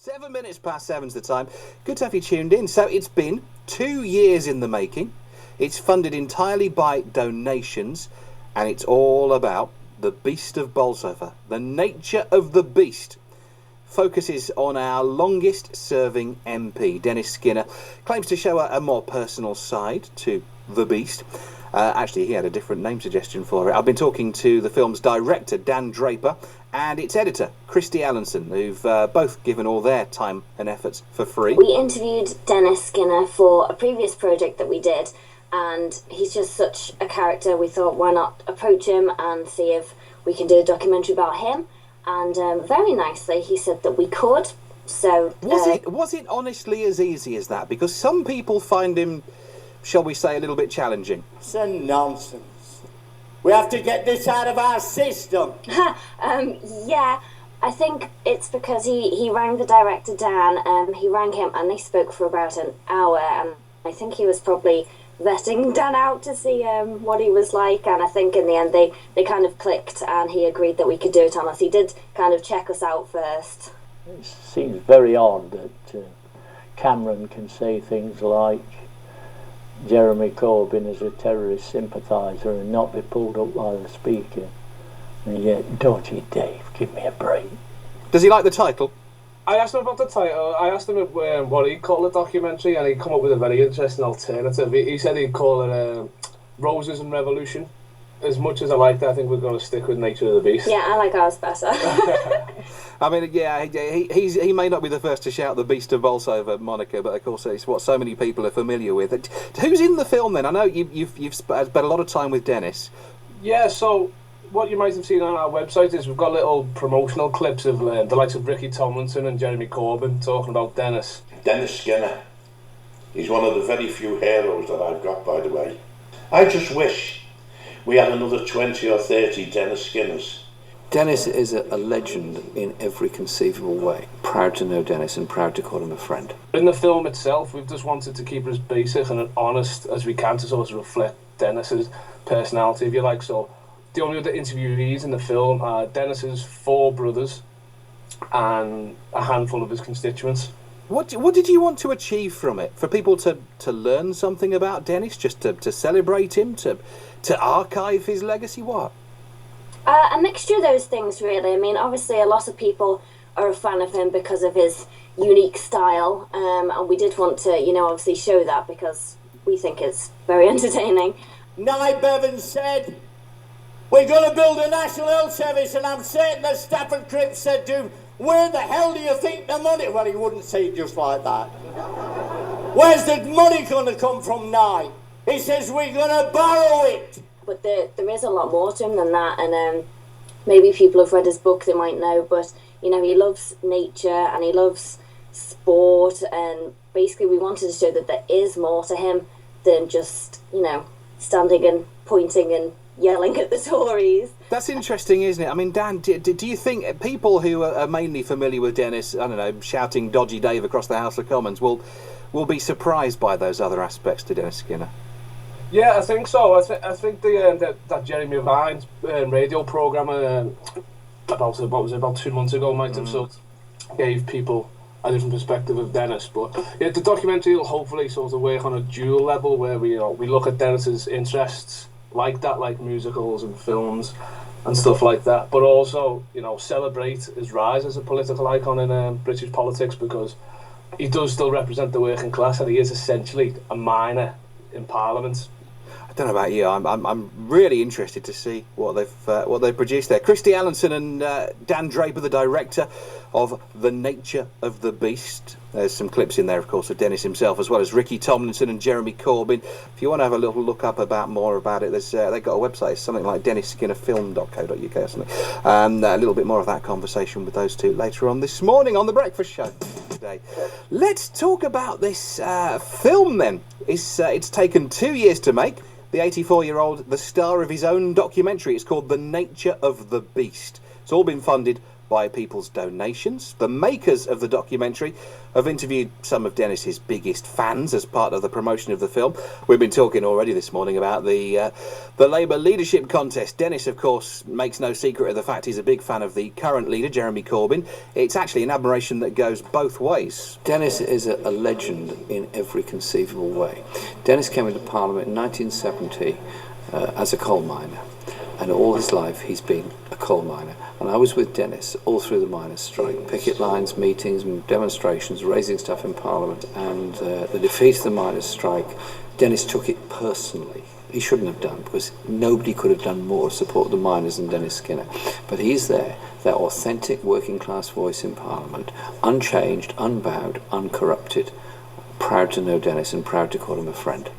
7 minutes past 7's the time. Good to have you tuned in. So it's been 2 years in the making. It's funded entirely by donations, and it's all about the Beast of Bolsover, the nature of the beast. Focuses on our longest serving MP, Dennis Skinner. Claims to show a more personal side to the beast. Actually, he had a different name suggestion for it. I've been talking to the film's director, Dan Draper, and its editor, Christie Allanson, who've both given all their time and efforts for free. We interviewed Dennis Skinner for a previous project that we did, and he's just such a character. We thought, why not approach him and see if we can do a documentary about him? And very nicely, he said that we could. So was it honestly as easy as that? Because some people find him, shall we say, a little bit challenging. It's a nonsense. We have to get this out of our system. Yeah, I think it's because he rang the director, Dan. He rang him and they spoke for about an hour. And I think he was probably vetting Dan out to see what he was like. And I think in the end they kind of clicked and he agreed that we could do it on us. He did kind of check us out first. It seems very odd that Cameron can say things like Jeremy Corbyn is a terrorist sympathiser and not be pulled up by the Speaker. And yet, dodgy Dave, give me a break. Does he like the title? I asked him about the title. I asked him what he'd call the documentary, and he'd come up with a very interesting alternative. He said he'd call it Roses and Revolution. As much as I like that, I think we're going to stick with Nature of the Beast. Yeah, I like ours better. I mean, yeah, he may not be the first to shout the Beast of Bolsover moniker, but of course it's what so many people are familiar with. Who's in the film then? I know you've spent a lot of time with Dennis. Yeah, so what you might have seen on our website is we've got little promotional clips of the likes of Ricky Tomlinson and Jeremy Corbyn talking about Dennis. Dennis Skinner. He's one of the very few heroes that I've got, by the way. I just wish we had another 20 or 30 Dennis Skinners. Dennis is a legend in every conceivable way. Proud to know Dennis and proud to call him a friend. In the film itself, we've just wanted to keep it as basic and honest as we can to sort of reflect Dennis's personality, if you like. So the only other interviewees in the film are Dennis's 4 brothers and a handful of his constituents. What did you want to achieve from it? For people to learn something about Dennis, just to celebrate him, to archive his legacy, what? A mixture of those things, really. I mean, obviously a lot of people are a fan of him because of his unique style, and we did want to, obviously show that because we think it's very entertaining. Nye Bevan said, we're going to build a National Health Service, and I'm certain that Stafford Cripps said to him, where the hell do you think the money... Well, he wouldn't say it just like that. Where's the money going to come from, Nye? He says, we're going to borrow it. But there is a lot more to him than that, and maybe people have read his book, they might know, but, he loves nature and he loves sport, and basically we wanted to show that there is more to him than just, standing and pointing and yelling at the Tories. That's interesting, isn't it? I mean, Dan, do you think people who are mainly familiar with Dennis, I don't know, shouting Dodgy Dave across the House of Commons will be surprised by those other aspects to Dennis Skinner? Yeah, I think so. I think that Jeremy Vine's radio programme about 2 months ago might have sort of gave people a different perspective of Dennis. But yeah, the documentary will hopefully sort of work on a dual level where we look at Dennis's interests like that, like musicals and films and stuff like that, but also celebrate his rise as a political icon in British politics, because he does still represent the working class and he is essentially a miner in Parliament. I don't know about you. I'm really interested to see what they've produced there. Christie Allanson and Dan Draper, the director of The Nature of the Beast. There's some clips in there, of course, of Dennis himself, as well as Ricky Tomlinson and Jeremy Corbyn. If you want to have a little look up more about it, they've got a website. It's something like dennisskinnerfilm.co.uk or something. A little bit more of that conversation with those two later on this morning on The Breakfast Show today. Let's talk about this film then. It's taken 2 years to make. The 84-year-old, the star of his own documentary. It's called The Nature of the Beast. It's all been funded by people's donations. The makers of the documentary have interviewed some of Dennis's biggest fans as part of the promotion of the film. We've been talking already this morning about the Labour leadership contest. Dennis, of course, makes no secret of the fact he's a big fan of the current leader, Jeremy Corbyn. It's actually an admiration that goes both ways. Dennis is a legend in every conceivable way. Dennis came into Parliament in 1970 as a coal miner, and all his life he's been a coal miner. And I was with Dennis all through the miners' strike, picket lines, meetings and demonstrations, raising stuff in Parliament, and the defeat of the miners' strike. Dennis took it personally. He shouldn't have done, because nobody could have done more to support the miners than Dennis Skinner. But he's there, that authentic working class voice in Parliament, unchanged, unbowed, uncorrupted. Proud to know Dennis and proud to call him a friend.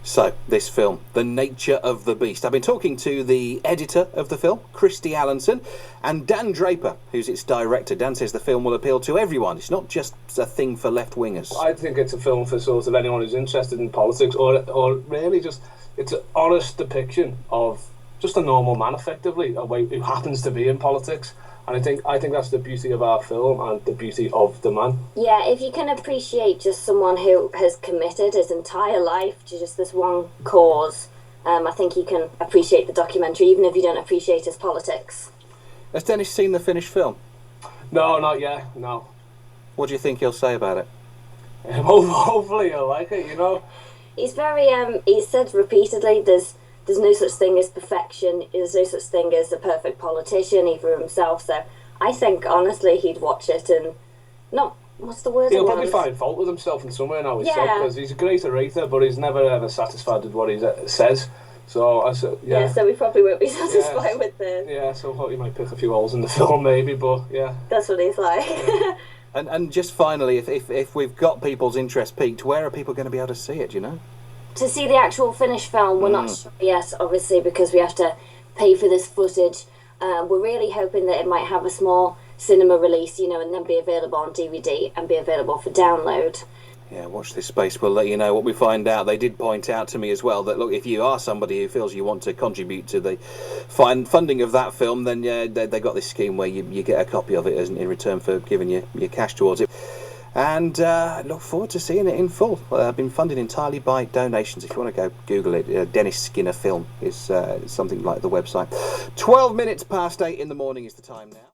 So, this film, The Nature of the Beast. I've been talking to the editor of the film, Christie Allanson, and Dan Draper, who's its director. Dan says the film will appeal to everyone. It's not just a thing for left-wingers. I think it's a film for sort of anyone who's interested in politics, or really just, it's an honest depiction of just a normal man, effectively, who happens to be in politics. And I think that's the beauty of our film and the beauty of the man. Yeah, if you can appreciate just someone who has committed his entire life to just this one cause, I think you can appreciate the documentary, even if you don't appreciate his politics. Has Dennis seen the finished film? No, not yet, no. What do you think he'll say about it? Hopefully he'll like it, you know. He's very, he said repeatedly, there's no such thing as perfection. There's no such thing as a perfect politician, either himself. So I think, honestly, he'd watch it and not... What's the word? He'll probably find fault with himself in some way now, because he's a great orator, but he's never ever satisfied with what he says. So, so we probably won't be satisfied with this. Yeah, so I thought he might pick a few holes in the film, maybe, but yeah. That's what he's like. Yeah. And just finally, if we've got people's interest piqued, where are people going to be able to see it, do you know? To see the actual finished film, we're not sure yet, obviously, because we have to pay for this footage. We're really hoping that it might have a small cinema release, and then be available on DVD and be available for download. Yeah, watch this space. We'll let you know what we find out. They did point out to me as well that, look, if you are somebody who feels you want to contribute to the funding of that film, then they got this scheme where you get a copy of it in return for giving you your cash towards it. And look forward to seeing it in full. Been funded entirely by donations. If you want to go Google it, Dennis Skinner Film is something like the website. 12 minutes past 8 in the morning is the time now.